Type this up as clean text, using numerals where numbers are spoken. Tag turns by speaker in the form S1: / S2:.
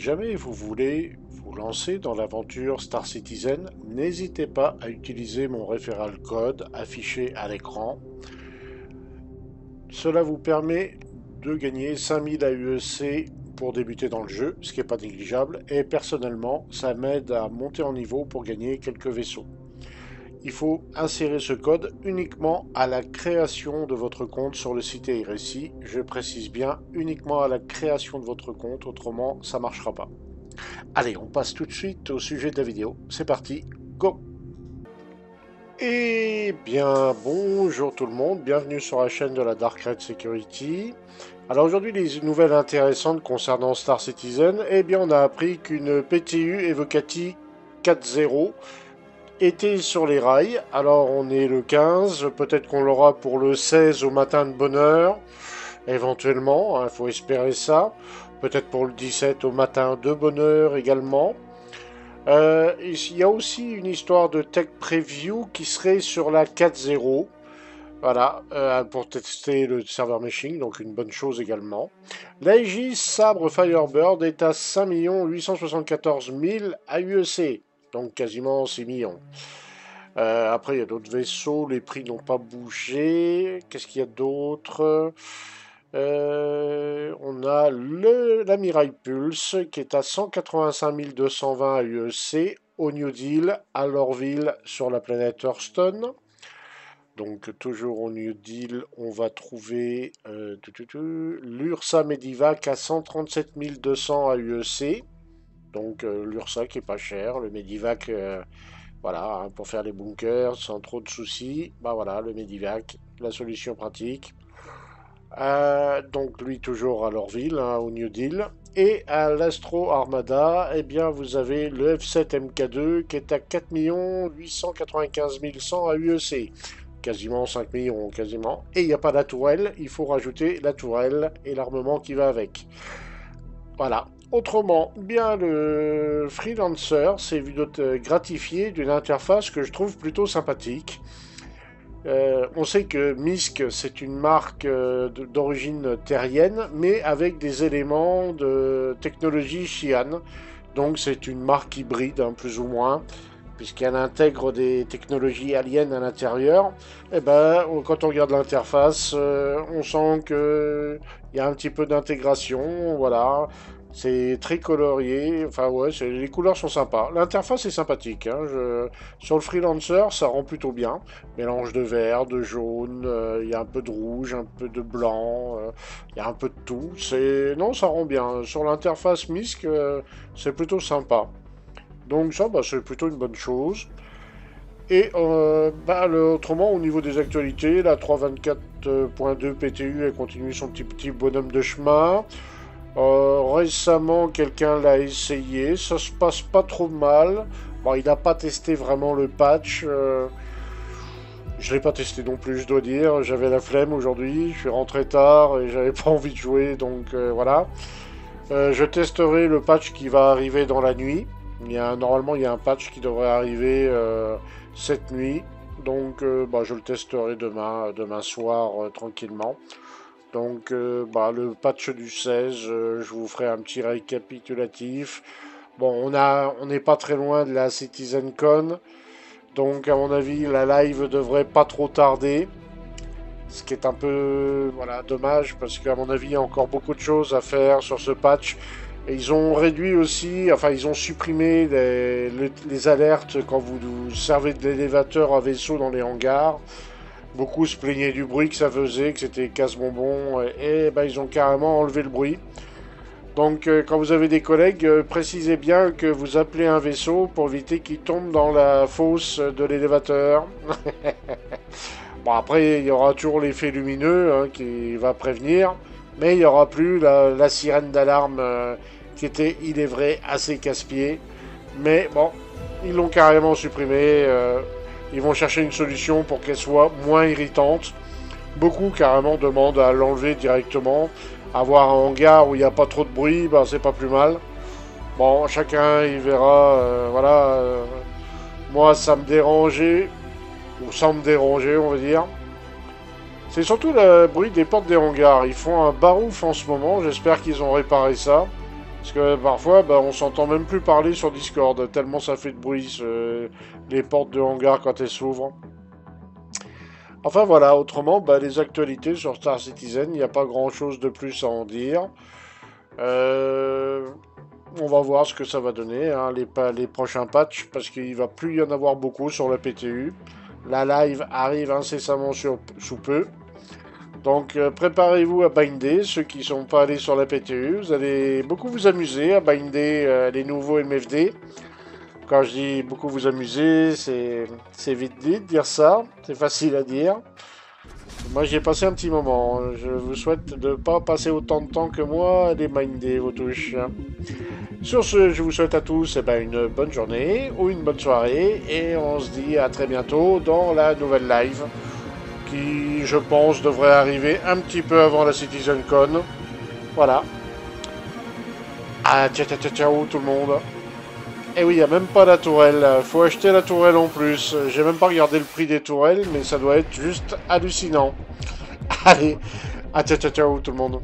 S1: jamais vous voulez vous lancer dans l'aventure Star Citizen, n'hésitez pas à utiliser mon référal code affiché à l'écran. Cela vous permet de gagner 5000 AUEC pour débuter dans le jeu, ce qui n'est pas négligeable, et personnellement, ça m'aide à monter en niveau pour gagner quelques vaisseaux. Il faut insérer ce code uniquement à la création de votre compte sur le site iRacing. Je précise bien uniquement à la création de votre compte, autrement ça ne marchera pas. Allez, on passe tout de suite au sujet de la vidéo. C'est parti, go! Eh bien, bonjour tout le monde, bienvenue sur la chaîne de la Dark Red Security. Alors aujourd'hui, les nouvelles intéressantes concernant Star Citizen, eh bien on a appris qu'une PTU Evocati 4.0 était sur les rails. Alors on est le 15, peut-être qu'on l'aura pour le 16 au matin de bonne heure, éventuellement, il faut espérer ça. Peut-être pour le 17 au matin de bonne heure également. Il y a aussi une histoire de tech preview qui serait sur la 4.0. Voilà, pour tester le serveur meshing, donc une bonne chose également. L'Aegis Sabre Firebird est à 5 874 000 AUEC, donc quasiment 6 millions. Après, il y a d'autres vaisseaux, les prix n'ont pas bougé. Qu'est-ce qu'il y a d'autre? On a l'Amiral Pulse qui est à 185 220 AUEC au New Deal à Lorville sur la planète Hurston. Donc toujours au New Deal, on va trouver l'Ursa Medivac à 137 200 AUEC. Donc l'Ursa qui est pas cher, le Medivac, voilà, hein, pour faire les bunkers sans trop de soucis. Bah voilà, le Medivac, la solution pratique. Donc lui toujours à Lorville, hein, au New Deal. Et à l'Astro Armada, eh bien vous avez le F7 MK2 qui est à 4 895 100 AUEC. Quasiment 5 millions, quasiment. Et il n'y a pas la tourelle, il faut rajouter la tourelle et l'armement qui va avec. Voilà. Autrement, bien le Freelancer s'est vu gratifié d'une interface que je trouve plutôt sympathique. On sait que MISC c'est une marque d'origine terrienne, mais avec des éléments de technologie Xi'an. Donc c'est une marque hybride, hein, plus ou moins, puisqu'elle intègre des technologies aliens à l'intérieur. Et ben, quand on regarde l'interface, on sent qu'il y a un petit peu d'intégration, voilà. C'est très colorié, enfin ouais, les couleurs sont sympas. L'interface est sympathique, hein. Sur le Freelancer, ça rend plutôt bien. Mélange de vert, de jaune, il y a un peu de rouge, un peu de blanc, il y a un peu de tout. Non, ça rend bien. Sur l'interface MISC, c'est plutôt sympa. Donc ça, bah, c'est plutôt une bonne chose. Et autrement, au niveau des actualités, la 324.2 PTU, elle continue son petit bonhomme de chemin. Récemment, quelqu'un l'a essayé, ça se passe pas trop mal. Bon, il n'a pas testé vraiment le patch. Je l'ai pas testé non plus, je dois dire. J'avais la flemme aujourd'hui, je suis rentré tard et j'avais pas envie de jouer, donc voilà. Je testerai le patch qui va arriver dans la nuit. Normalement, il y a un patch qui devrait arriver cette nuit. Donc, je le testerai demain soir, tranquillement. Donc, le patch du 16, je vous ferai un petit récapitulatif. Bon, on n'est pas très loin de la CitizenCon. Donc, à mon avis, la live devrait pas trop tarder. Ce qui est un peu dommage, parce qu'à mon avis, il y a encore beaucoup de choses à faire sur ce patch. Et ils ont réduit aussi, enfin ils ont supprimé les alertes quand vous servez de l'élévateur à vaisseau dans les hangars. Beaucoup se plaignaient du bruit que ça faisait, que c'était casse-bonbon, et ils ont carrément enlevé le bruit. Donc quand vous avez des collègues, précisez bien que vous appelez un vaisseau pour éviter qu'il tombe dans la fosse de l'élévateur. Bon, après, il y aura toujours l'effet lumineux, hein, qui va prévenir, mais il n'y aura plus la sirène d'alarme qui était, il est vrai, assez casse-pied. Mais bon, ils l'ont carrément supprimé. Ils vont chercher une solution pour qu'elle soit moins irritante. Beaucoup carrément demandent à l'enlever directement. Avoir un hangar où il n'y a pas trop de bruit, c'est pas plus mal. Bon, chacun il verra. Moi, ça me dérangeait, ou sans me déranger, on va dire. C'est surtout le bruit des portes des hangars. Ils font un barouf en ce moment. J'espère qu'ils ont réparé ça. Parce que parfois, bah, on s'entend même plus parler sur Discord, tellement ça fait de bruit, les portes de hangar quand elles s'ouvrent. Enfin voilà, autrement, bah, les actualités sur Star Citizen, il n'y a pas grand-chose de plus à en dire. Euh, on va voir ce que ça va donner, hein, les prochains patchs, parce qu'il va plus y en avoir beaucoup sur la PTU. La live arrive incessamment sous peu. Donc préparez-vous à binder, ceux qui ne sont pas allés sur la PTU. Vous allez beaucoup vous amuser à binder les nouveaux MFD. Quand je dis beaucoup vous amuser, c'est vite dit de dire ça. C'est facile à dire. Moi j'ai passé un petit moment. Je vous souhaite de ne pas passer autant de temps que moi à les binder vos touches. Sur ce, je vous souhaite à tous une bonne journée ou une bonne soirée. Et on se dit à très bientôt dans la nouvelle live, qui, je pense, devrait arriver un petit peu avant la CitizenCon. Voilà. Ah, ciao, ciao, ciao, ciao, tout le monde. Et oui, il n'y a même pas la tourelle. Faut acheter la tourelle en plus. J'ai même pas regardé le prix des tourelles, mais ça doit être juste hallucinant. Allez, ah, ciao, ciao, ciao, tout le monde.